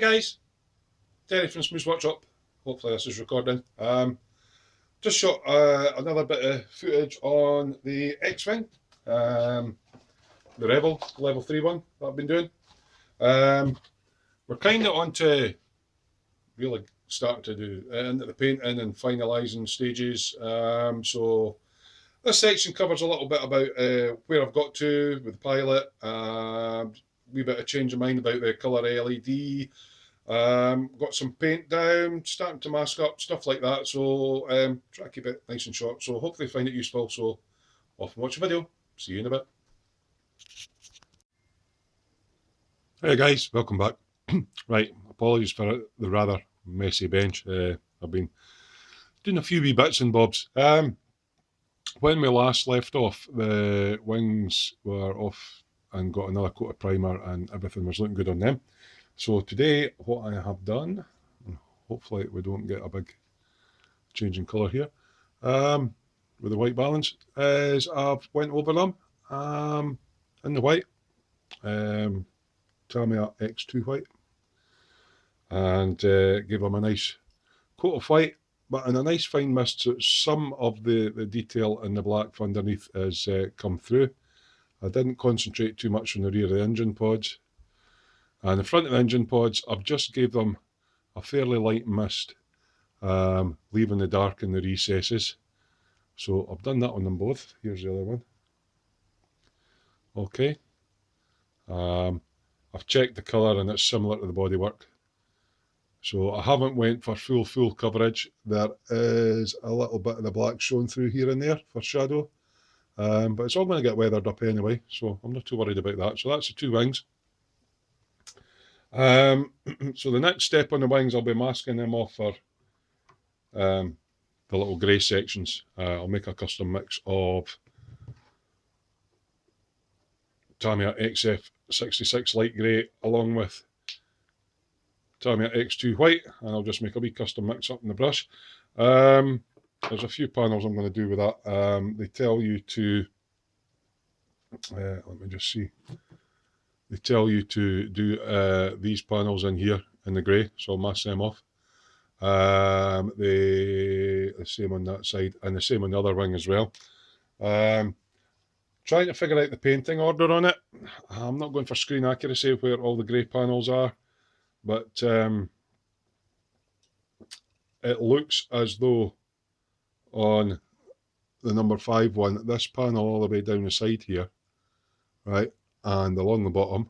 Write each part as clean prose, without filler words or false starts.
guys, Terry from Smooth Workshop. Hopefully this is recording. Just shot another bit of footage on the X-Wing, the Revell level 3 one that I've been doing. We're kind of on to really starting to do into the painting and finalising stages. So this section covers a little bit about where I've got to with the pilot, wee bit of change of mind about the colour LED, got some paint down, starting to mask up, stuff like that. So try to keep it nice and short, so hopefully find it useful. So off and watch the video. See you in a bit. Hey guys, welcome back. Right, apologies for the rather messy bench. I've been doing a few wee bits and bobs. When we last left off, the wings were off and got another coat of primer and everything was looking good on them. So today what I have done, and hopefully we don't get a big change in colour here, with the white balance, is I've went over them in the white, Tamiya X2 white, and gave them a nice coat of white, but in a nice fine mist, so some of the detail in the black underneath has come through. I didn't concentrate too much on the rear of the engine pods. And the front of the engine pods, I've just gave them a fairly light mist, leaving the dark in the recesses. So I've done that on them both. Here's the other one. Okay. I've checked the colour and it's similar to the bodywork. So I haven't went for full coverage. There is a little bit of the black showing through here and there for shadow. But it's all going to get weathered up anyway, so I'm not too worried about that. So that's the two wings. So the next step on the wings, I'll be masking them off for the little grey sections. I'll make a custom mix of Tamiya XF66 light grey along with Tamiya X2 white, and I'll just make a wee custom mix up in the brush. There's a few panels I'm going to do with that. They tell you to, let me just see, they tell you to do these panels in here in the grey, so I'll mask them off. The same on that side and the same on the other wing as well. Trying to figure out the painting order on it. I'm not going for screen accuracy where all the grey panels are, but it looks as though on the number 5 one, this panel all the way down the side here, right, and along the bottom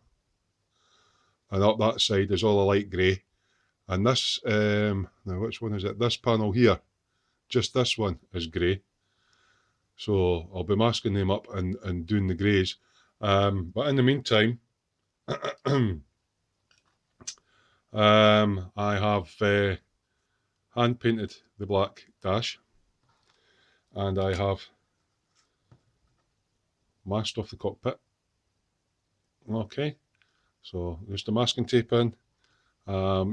and up that side is all a light grey, and this now which one is it, this panel here, just this one is grey. So I'll be masking them up and doing the greys, but in the meantime I have hand painted the black dash, and I have masked off the cockpit. Okay, so just the masking tape in,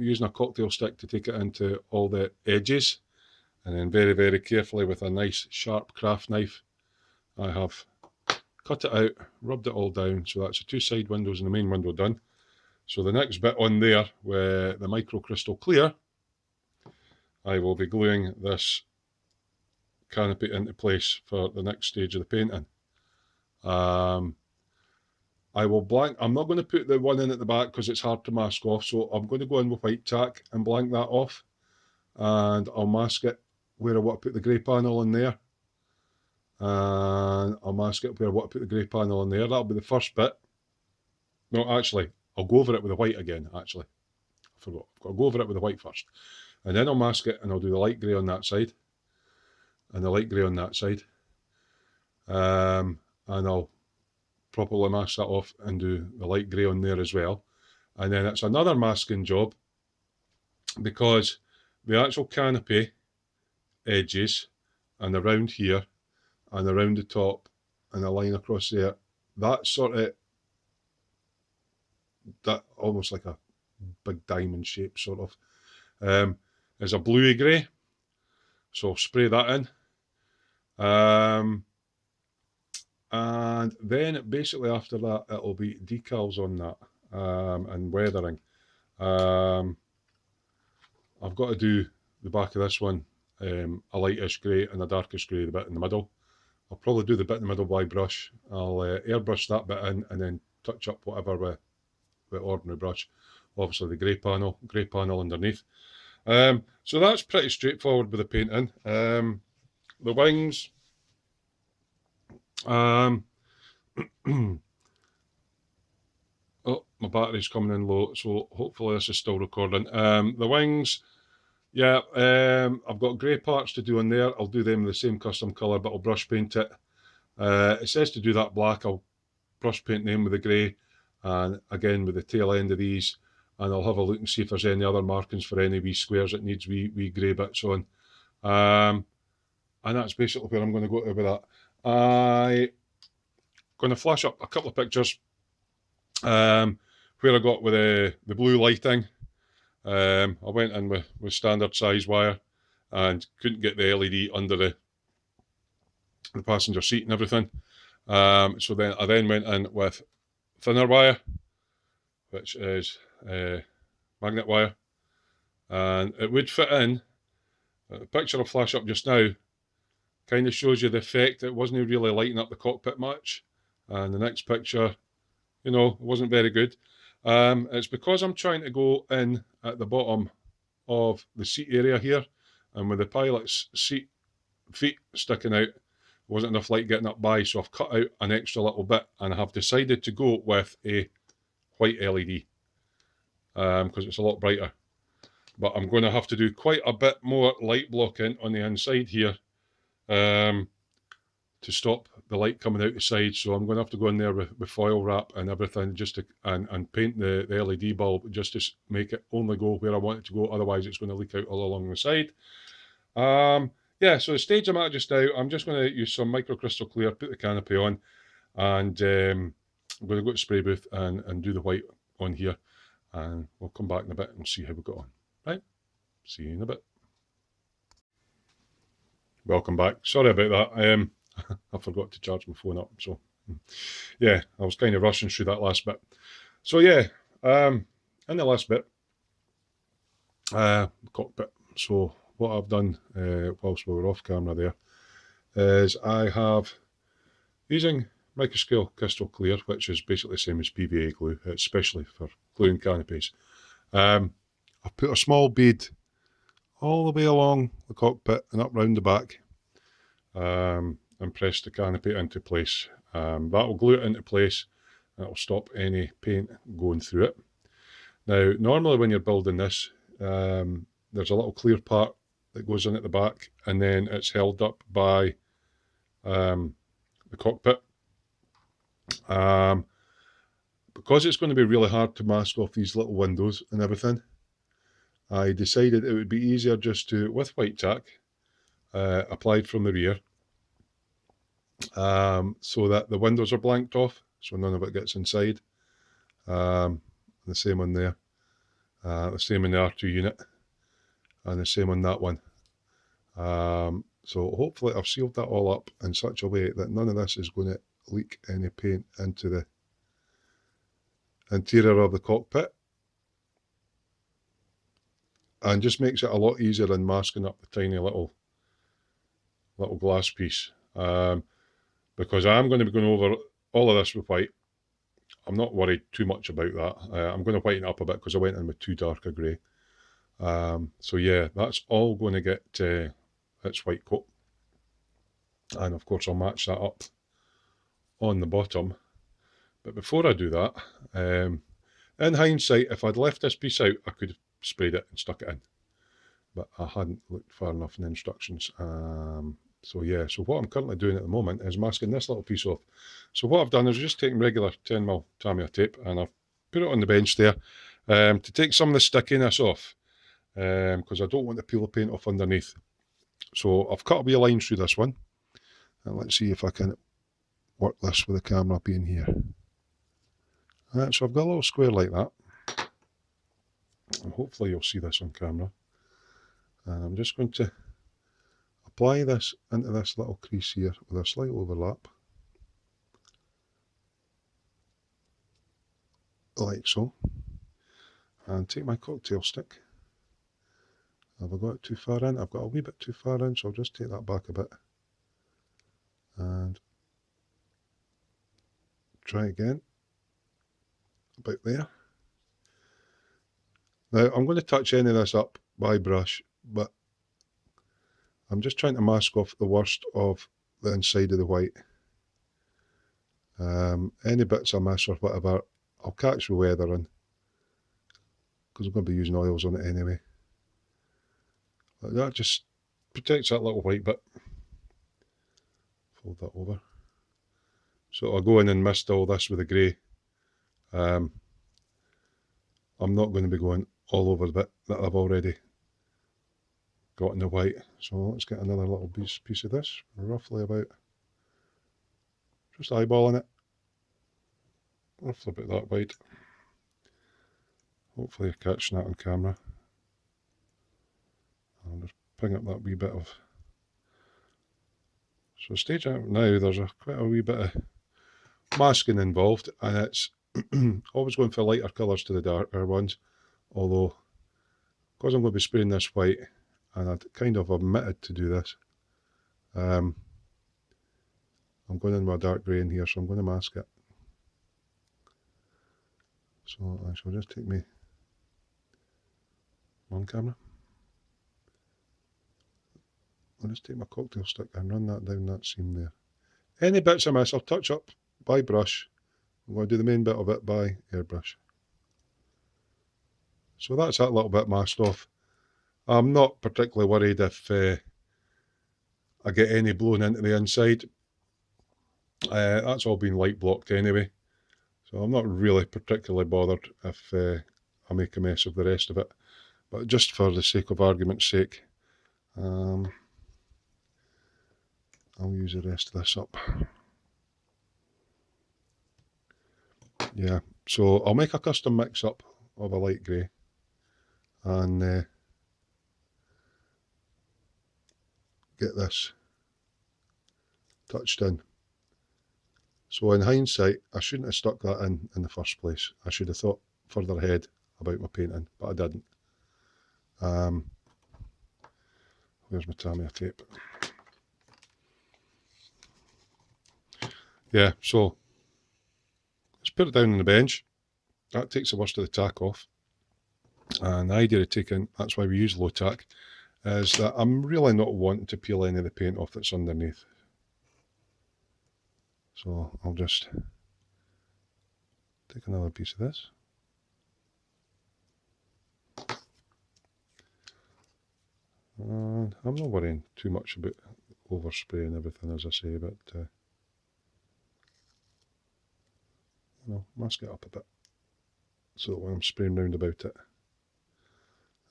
using a cocktail stick to take it into all the edges, and then very carefully with a nice sharp craft knife I have cut it out, rubbed it all down. So that's the two side windows and the main window done. So the next bit on there with the micro crystal clear, I will be gluing this canopy into place for the next stage of the painting. I will blank, I'm not going to put the one in at the back because it's hard to mask off, so I'm going to go in with white tack and blank that off, and I'll mask it where I want to put the grey panel in there, and I'll mask it where I want to put the grey panel in there. That'll be the first bit. No, actually, I'll go over it with the white again, actually. I forgot. I've got to go over it with the white first. And then I'll mask it and I'll do the light grey on that side. And the light grey on that side. And I'll properly mask that off and do the light grey on there as well. And then it's another masking job, because the actual canopy edges and around here and around the top and a line across there, that sort of, that almost like a big diamond shape sort of, is a bluey grey. So I'll spray that in. And then basically after that it'll be decals on that, and weathering. I've got to do the back of this one a lightish grey and a darkish grey, the bit in the middle. I'll probably do the bit in the middle by brush. I'll airbrush that bit in and then touch up whatever with ordinary brush. Obviously the grey panel underneath. So that's pretty straightforward with the painting. The wings, oh, my battery's coming in low, so hopefully this is still recording. The wings, yeah, I've got grey parts to do in there. I'll do them the same custom colour, but I'll brush paint it. It says to do that black. I'll brush paint them with the grey, and again with the tail end of these, and I'll have a look and see if there's any other markings for any wee squares that needs wee grey bits on. And that's basically where I'm going to go to with that. I'm going to flash up a couple of pictures where I got with the blue lighting. I went in with standard size wire and couldn't get the LED under the passenger seat and everything. So then I went in with thinner wire, which is magnet wire, and it would fit in. The picture I'll flash up just now kind of shows you the effect. It wasn't really lighting up the cockpit much, and the next picture, you know, it wasn't very good. It's because I'm trying to go in at the bottom of the seat area here, and with the pilot's seat feet sticking out, wasn't enough light getting up by, so I've cut out an extra little bit, and I have decided to go with a white LED because it's a lot brighter. But I'm going to have to do quite a bit more light blocking on the inside here to stop the light coming out the side. So I'm going to have to go in there with foil wrap and everything, just to and paint the LED bulb just to make it only go where I want it to go. Otherwise, it's going to leak out all along the side. Yeah, so the stage I'm at just now, I'm just going to use some microcrystal clear, put the canopy on, and I'm going to go to spray booth and do the white on here, and we'll come back in a bit and see how we got on. Right, see you in a bit. Welcome back. Sorry about that. I forgot to charge my phone up, so yeah, I was kind of rushing through that last bit. So yeah, in the last bit, cockpit. So what I've done whilst we were off camera there is I have, using microscale crystal clear, which is basically the same as PVA glue, especially for gluing canopies. I've put a small bead all the way along the cockpit and up round the back, and pressed the canopy into place. That will glue it into place, and it will stop any paint going through it. Now, normally when you're building this, there's a little clear part that goes in at the back, and then it's held up by the cockpit. Because it's going to be really hard to mask off these little windows and everything, I decided it would be easier just to, with white tack, applied from the rear, so that the windows are blanked off, so none of it gets inside. The same on there, the same in the R2 unit, and the same on that one. So hopefully I've sealed that all up in such a way that none of this is going to leak any paint into the interior of the cockpit, and just makes it a lot easier in masking up the tiny little glass piece. Because I am going to be going over all of this with white. I'm not worried too much about that. I'm going to whiten it up a bit because I went in with too dark a grey. So yeah, that's all going to get its white coat, and of course I'll match that up on the bottom. But before I do that, in hindsight, if I'd left this piece out, I could have sprayed it and stuck it in, but I hadn't looked far enough in the instructions. So yeah, so what I'm currently doing at the moment is masking this little piece off. So what I've done is just taken regular 10mm Tamiya tape, and I've put it on the bench there to take some of the stickiness off, because I don't want to peel the paint off underneath. So I've cut a wee line through this one, and let's see if I can work this with the camera being here. So I've got a little square like that, and hopefully you'll see this on camera. And I'm just going to apply this into this little crease here with a slight overlap, like so. and take my cocktail stick. Have I got it too far in? I've got a wee bit too far in, so I'll just take that back a bit. And try again. About there. Now, I'm going to touch any of this up by brush, but I'm just trying to mask off the worst of the inside of the white. Any bits I miss or whatever, I'll catch the weathering, because I'm going to be using oils on it anyway. Like that just protects that little white bit. Fold that over. So I'll go in and mist all this with the grey. I'm not going to be going all over the bit that I've already got in the white. So let's get another little piece of this, roughly about, just eyeballing it, roughly about that wide. Hopefully you're catching that on camera. I'll just ping up that wee bit of... So stage out now, there's quite a wee bit of masking involved, and it's always going for lighter colours to the darker ones, although because I'm going to be spraying this white, and I'd kind of omitted to do this, I'm going in with a dark grey in here, so I'm going to mask it. So I shall just take me on camera. I'll just take my cocktail stick and run that down that seam there. Any bits I miss, I'll touch up by brush. I'm going to do the main bit of it by airbrush. So that's that little bit masked off. I'm not particularly worried if I get any blown into the inside. That's all been light blocked anyway. So I'm not really particularly bothered if I make a mess of the rest of it. But just for the sake of argument's sake, I'll use the rest of this up. Yeah, so I'll make a custom mix up of a light grey and get this touched in. So in hindsight, I shouldn't have stuck that in the first place. I should have thought further ahead about my painting, but I didn't. Where's my Tamiya tape? Yeah, so let's put it down on the bench. That takes the worst of the tack off. And the idea of taking, that's why we use low tack, is that I'm really not wanting to peel any of the paint off that's underneath. So I'll just take another piece of this. And I'm not worrying too much about overspray and everything, as I say, but you know, mask it up a bit so that when I'm spraying round about it,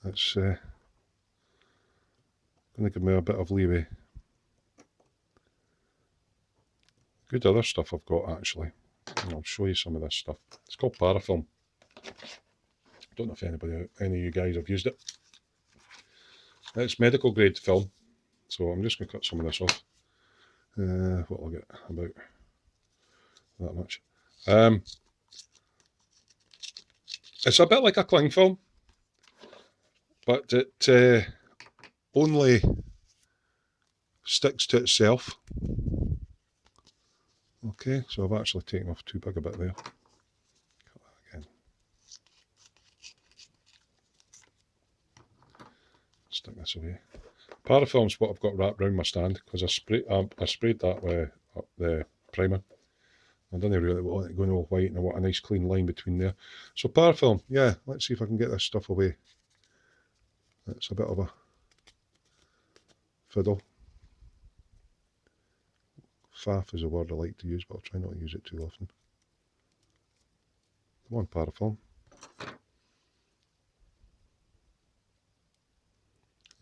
it's going to give me a bit of leeway. Good other stuff I've got actually. And I'll show you some of this stuff. It's called parafilm. I don't know if any of you guys have used it. It's medical grade film, so I'm just going to cut some of this off. What I'll get about that much. It's a bit like a cling film, but it only sticks to itself. Okay, so I've actually taken off too big a bit there. Cut that again. Stick this away. Parafilm's what I've got wrapped around my stand because I sprayed that with the primer. I don't really want it going all white, and I want a nice clean line between there. So parafilm, yeah, let's see if I can get this stuff away. It's a bit of a fiddle. Faff is a word I like to use, but I'll try not to use it too often. Come on, parafilm.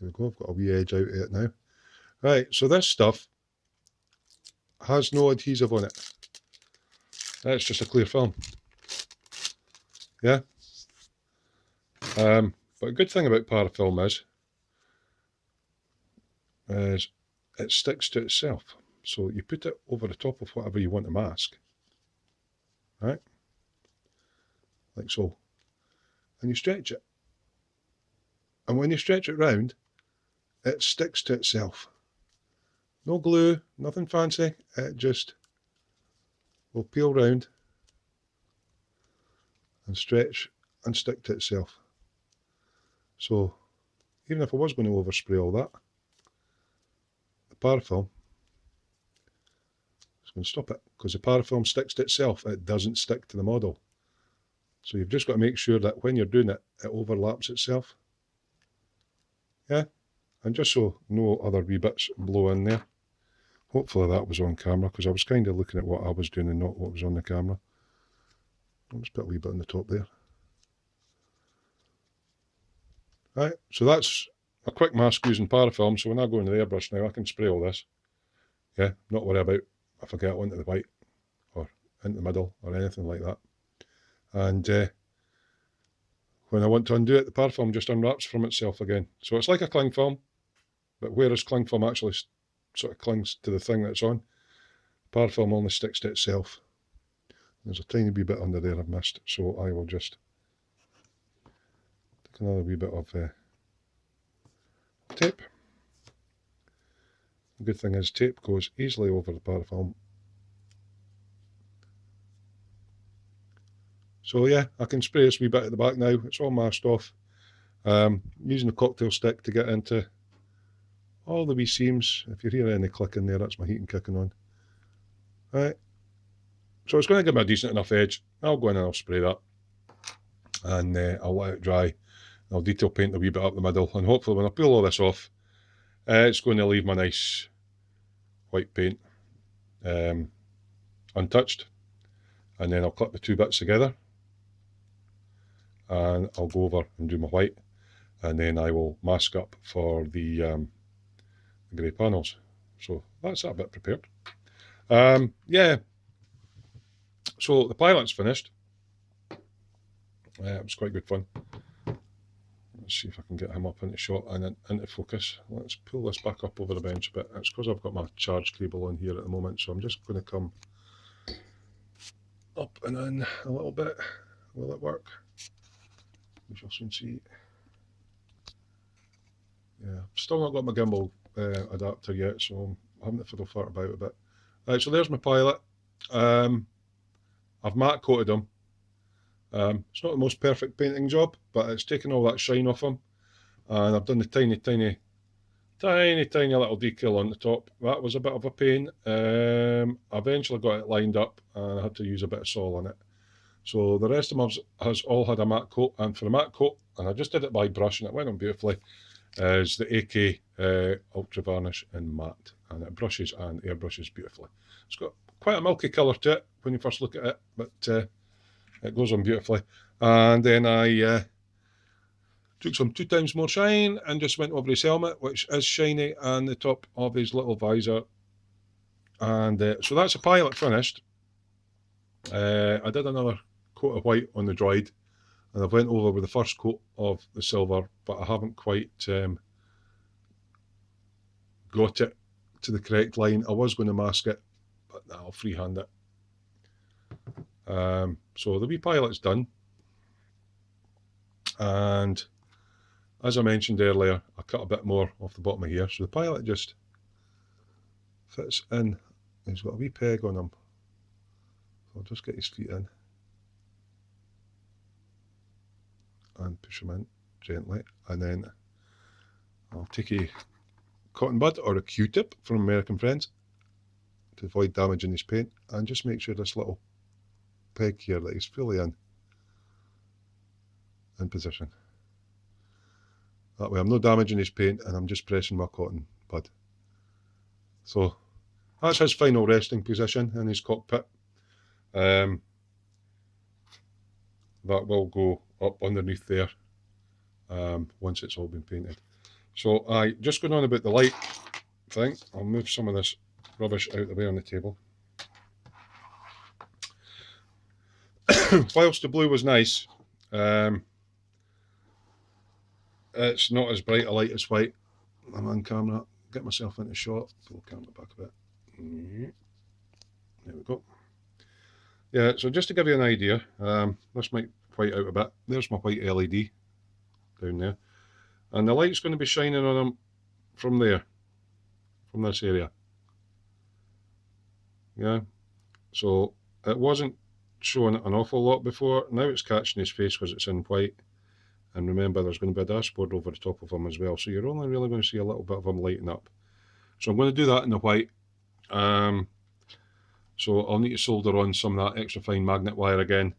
There we go, I've got a wee edge out of it now. Right, so this stuff has no adhesive on it. It's just a clear film. Yeah. But a good thing about parafilm is it sticks to itself. So you put it over the top of whatever you want to mask, right? Like so. and you stretch it. And when you stretch it round, it sticks to itself. No glue, nothing fancy, it just will peel round and stretch and stick to itself. So even if I was going to overspray all that, the parafilm is going to stop it, because the parafilm sticks to itself, it doesn't stick to the model. So you've just got to make sure that when you're doing it, it overlaps itself. Yeah, and just so no other wee bits blow in there. Hopefully that was on camera, because I was kind of looking at what I was doing and not what was on the camera. I'll just put a wee bit on the top there. Right, so that's a quick mask using parafilm, so when I go into the airbrush now, I can spray all this. Yeah, not worry about if I get onto the white or into the middle or anything like that. And when I want to undo it, the parafilm just unwraps from itself again. So it's like a cling film, but whereas cling film actually sort of clings to the thing that's on, parafilm only sticks to itself. There's a tiny wee bit under there I've missed, so I will just take another wee bit of tape. The good thing is tape goes easily over the parafilm. So yeah, I can spray this wee bit at the back now. It's all masked off. Using the cocktail stick to get into all the wee seams. If you hear any clicking there, that's my heating kicking on. Right. So it's going to give me a decent enough edge. I'll go in and I'll spray that. And I'll let it dry. I'll detail paint a wee bit up the middle. And hopefully when I peel all this off, it's going to leave my nice white paint untouched. And then I'll clip the two bits together. And I'll go over and do my white, and then I will mask up for the grey panels. So that's that bit prepared. Yeah, so the pilot's finished. It was quite good fun. Let's see if I can get him up into shot and into focus. Let's pull this back up over the bench a bit. It's because I've got my charge cable on here at the moment, so I'm just going to come up and in a little bit. Will it work? We shall soon see. Yeah, I've still not got my gimbal adapter yet, so I'm having to fiddle fart about a bit. Right, so there's my pilot. I've matte coated him. It's not the most perfect painting job, but it's taken all that shine off him. And I've done the tiny little decal on the top. That was a bit of a pain. I eventually got it lined up and I had to use a bit of sol on it. So the rest of them has all had a matte coat, and for a matte coat, and I just did it by brush and it went on beautifully, is the AK Ultra Varnish in matte, and it brushes and airbrushes beautifully. It's got quite a milky colour to it when you first look at it, but it goes on beautifully. And then I took some 2 times more shine and just went over his helmet, which is shiny, and the top of his little visor. And so that's a pilot finished. I did another coat of white on the droid, and I've went over with the first coat of the silver, but I haven't quite got it to the correct line. I was going to mask it, but now I'll freehand it. So the wee pilot's done, and as I mentioned earlier, I cut a bit more off the bottom of here, so the pilot just fits in. He's got a wee peg on him. I'll just get his feet in and push him in gently, and then I'll take a cotton bud or a Q-tip from American friends to avoid damaging his paint, and just make sure this little peg here that he's fully in position. That way I'm not damaging his paint and I'm just pressing my cotton bud. So that's his final resting position in his cockpit. That will go up underneath there once it's all been painted. So I just going on about the light thing, I'll move some of this rubbish out of the way on the table. Whilst the blue was nice, it's not as bright a light as white. I'm on camera, get myself into shot, pull the camera back a bit. There we go. Yeah, so just to give you an idea, this might white out a bit. There's my white LED down there. And the light's going to be shining on them from there, from this area. Yeah, so it wasn't showing an awful lot before. Now it's catching his face because it's in white. And remember, there's going to be a dashboard over the top of him as well. So you're only really going to see a little bit of him lighting up. So I'm going to do that in the white. So I'll need to solder on some of that extra fine magnet wire again.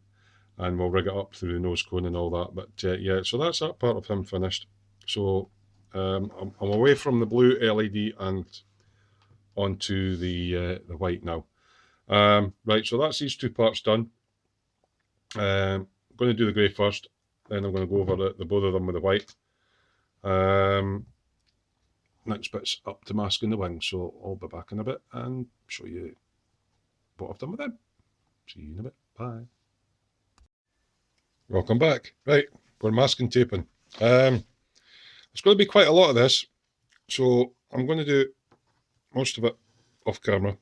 And we'll rig it up through the nose cone and all that. But yeah, so that's that part of him finished. So I'm away from the blue LED and onto the white now. Right, so that's these two parts done. I'm going to do the grey first, then I'm going to go over the both of them with the white. Next bit's up to masking the wings, so I'll be back in a bit and show you what I've done with them. See you in a bit. Bye. Welcome back. Right, we're masking taping. There's going to be quite a lot of this, so I'm going to do most of it off camera.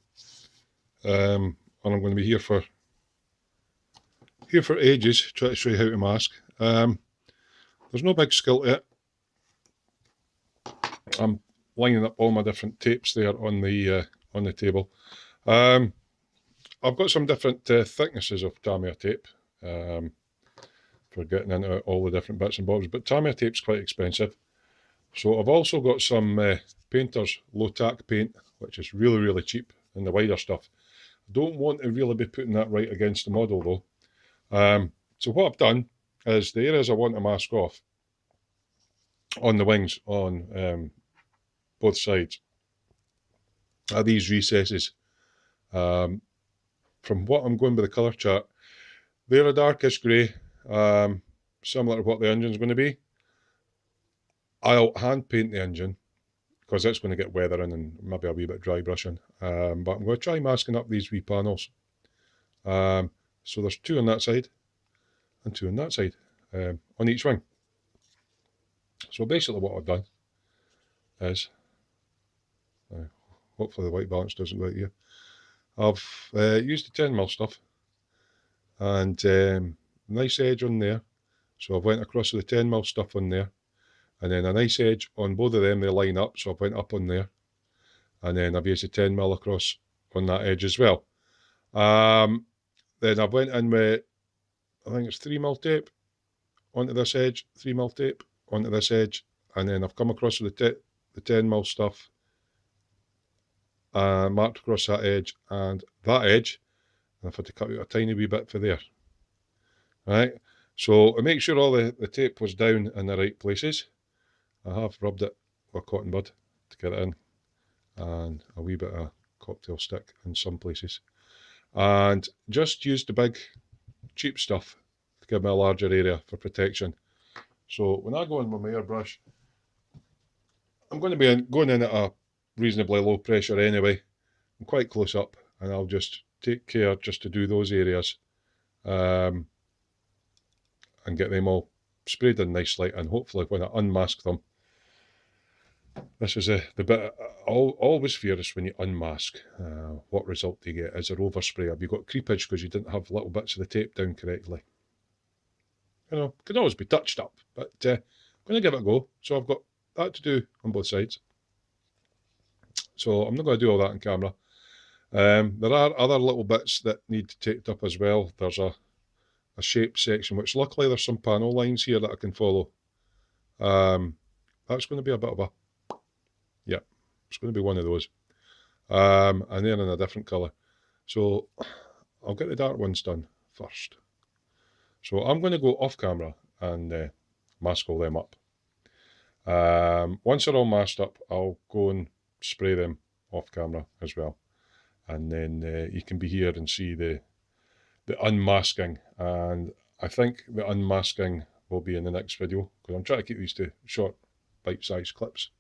And I'm going to be here for ages, try to show you how to mask. There's no big skill to it. I'm lining up all my different tapes there on the table. I've got some different thicknesses of Tamiya tape for getting into all the different bits and bobs, but Tamiya tape's quite expensive. So I've also got some Painter's low tack paint, which is really, really cheap in the wider stuff. I don't want to really be putting that right against the model though. So what I've done is the areas I want to mask off on the wings on both sides are these recesses. From what I'm going by the colour chart, they're a darkish grey, similar to what the engine's going to be. I'll hand paint the engine because it's going to get weather in and maybe a wee bit dry brushing. But I'm going to try masking up these wee panels. So there's two on that side and two on that side on each wing. So basically what I've done is, hopefully the white balance doesn't go out here, I've used the 10mm stuff and nice edge on there. So I've went across with the 10mm stuff on there, and then a nice edge on both of them. They line up, so I've went up on there, and then I've used the 10mm across on that edge as well. Then I've went in with, I think it's 3mm tape onto this edge, 3mm tape onto this edge, and then I've come across with the 10mm stuff, marked across that edge and that edge, and I've had to cut out a tiny wee bit for there. Right, so to make sure all the tape was down in the right places, I have rubbed it with a cotton bud to get it in, and a wee bit of cocktail stick in some places, and just used the big cheap stuff to give me a larger area for protection. So when I go in with my airbrush, I'm going to be going in at a reasonably low pressure anyway. I'm quite close up, and I'll just take care just to do those areas and get them all sprayed in nicely, and hopefully when I unmask them, this is the bit I always fear is when you unmask, what result do you get? Is there overspray? Have you got creepage because you didn't have little bits of the tape down correctly? You know, can always be touched up, but I'm going to give it a go. So I've got that to do on both sides. So I'm not going to do all that on camera. There are other little bits that need taped up as well. There's a shape section, which luckily there's some panel lines here that I can follow. That's going to be a bit of a, yeah, it's going to be one of those. And they're in a different colour. So I'll get the dark ones done first. So I'm going to go off camera and mask all them up. Once they're all masked up, I'll go and spray them off camera as well. And then you can be here and see the unmasking. And I think the unmasking will be in the next video, because I'm trying to keep these to short, bite-sized clips.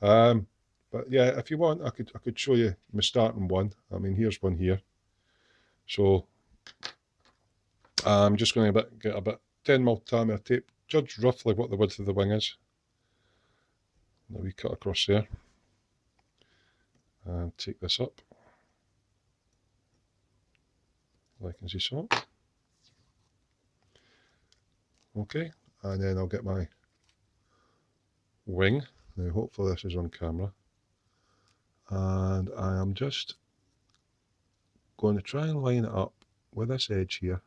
But yeah, if you want, I could show you my starting one. I mean, here's one here. So I'm just going to get a bit 10mm Tamiya tape, judge roughly what the width of the wing is. Now we cut across there and take this up, like as you saw. Okay, and then I'll get my wing. Now hopefully this is on camera. And I am just going to try and line it up with this edge here.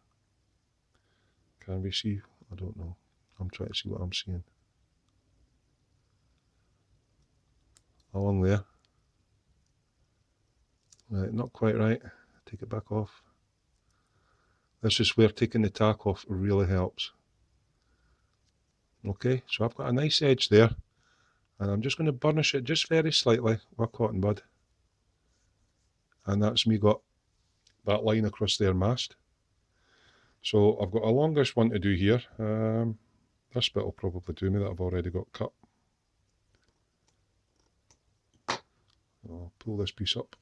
Can we see? I don't know. I'm trying to see what I'm seeing. Along there. Right, not quite right. Take it back off. This is where taking the tack off really helps. Okay, so I've got a nice edge there, and I'm just going to burnish it just very slightly with cotton bud. And that's me got that line across there masked. So I've got a longish one to do here. This bit will probably do me that I've already got cut. I'll pull this piece up.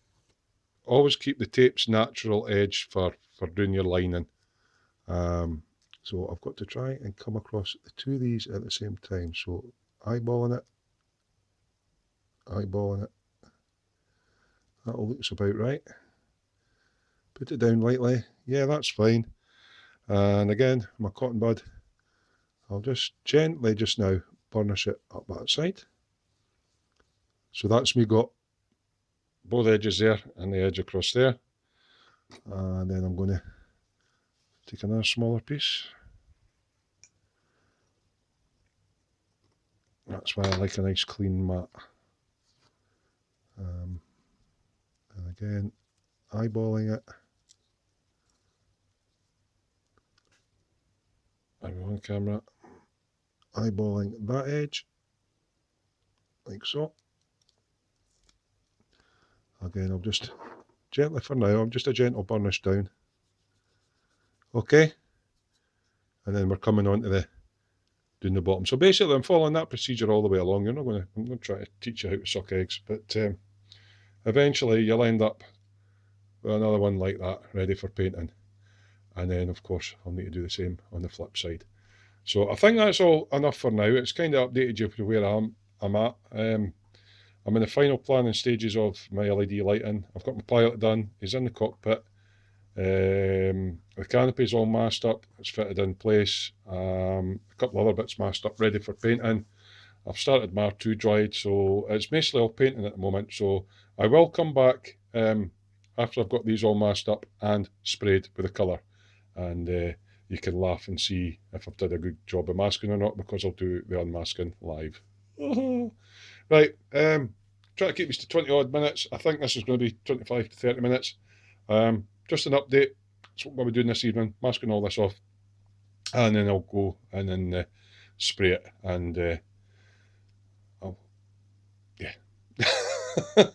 Always keep the tape's natural edge for doing your lining. So I've got to try and come across the two of these at the same time. So eyeballing it. That looks about right. Put it down lightly. Yeah, that's fine. And again, my cotton bud, I'll just gently just now burnish it up that side. So that's me got both edges there and the edge across there. And then I'm going to take another smaller piece. That's why I like a nice clean mat. And again, eyeballing it. I'm on camera. Eyeballing that edge, like so. Again, I'll just gently for now, I'm just a gentle burnish down. Okay, and then we're coming on to doing the bottom. So basically I'm following that procedure all the way along. I'm going to try to teach you how to suck eggs, but eventually you'll end up with another one like that, ready for painting. And then of course I'll need to do the same on the flip side. So I think that's all enough for now. It's kind of updated you to where I'm at. I'm in the final planning stages of my LED lighting. I've got my pilot done. He's in the cockpit. The canopy's all masked up. It's fitted in place. A couple other bits masked up, ready for painting. I've started my R2 droid, so it's basically all painting at the moment. So I will come back after I've got these all masked up and sprayed with the colour. And you can laugh and see if I've done a good job of masking or not, because I'll do the unmasking live. Right, try to keep this to 20 odd minutes. I think this is going to be 25 to 30 minutes. Just an update. That's what we're doing this evening, masking all this off. And then I'll go and then spray it. And yeah.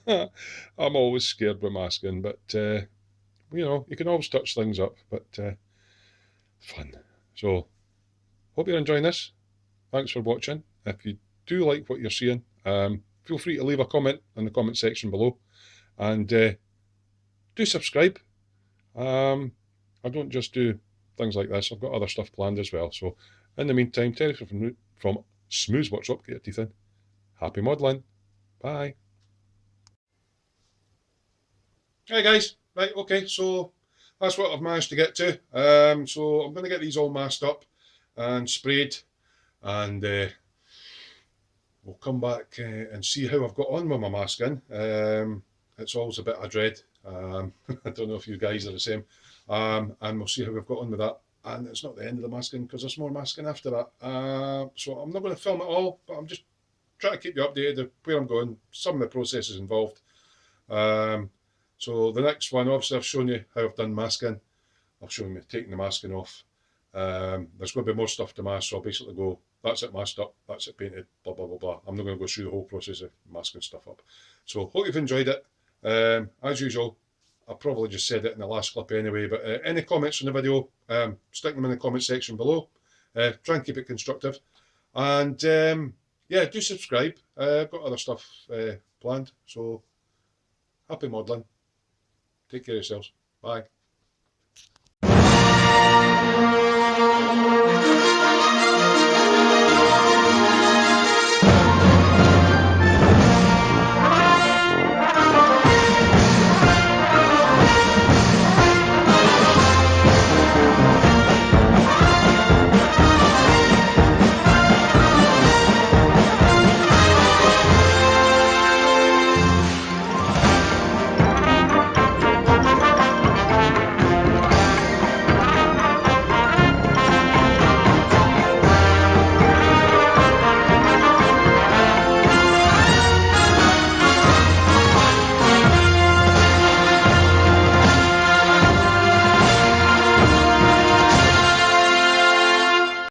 I'm always scared with masking, but you know, you can always touch things up, but fun. So, hope you're enjoying this. Thanks for watching. If you do like what you're seeing, feel free to leave a comment in the comment section below, and do subscribe. I don't just do things like this, I've got other stuff planned as well. So in the meantime, Terry from Smooth Workshop, get your teeth in. Happy modelling. Bye. Hey guys, right, okay, so that's what I've managed to get to. So I'm going to get these all masked up and sprayed, and we'll come back and see how I've got on with my masking. It's always a bit of dread. I don't know if you guys are the same. And we'll see how we've got on with that. And it's not the end of the masking, because there's more masking after that. So I'm not going to film it all, but I'm just trying to keep you updated of where I'm going, some of the processes involved. So the next one, obviously I've shown you how I've done masking. I'll show you taking the masking off. There's going to be more stuff to mask, so I'll basically go, that's it masked up, that's it painted, blah, blah, blah, blah. I'm not going to go through the whole process of masking stuff up. So hope you've enjoyed it. As usual, I probably just said it in the last clip anyway, but any comments on the video, stick them in the comment section below. Try and keep it constructive. And yeah, do subscribe. I've got other stuff planned, so happy modelling. Take care of yourselves. Bye.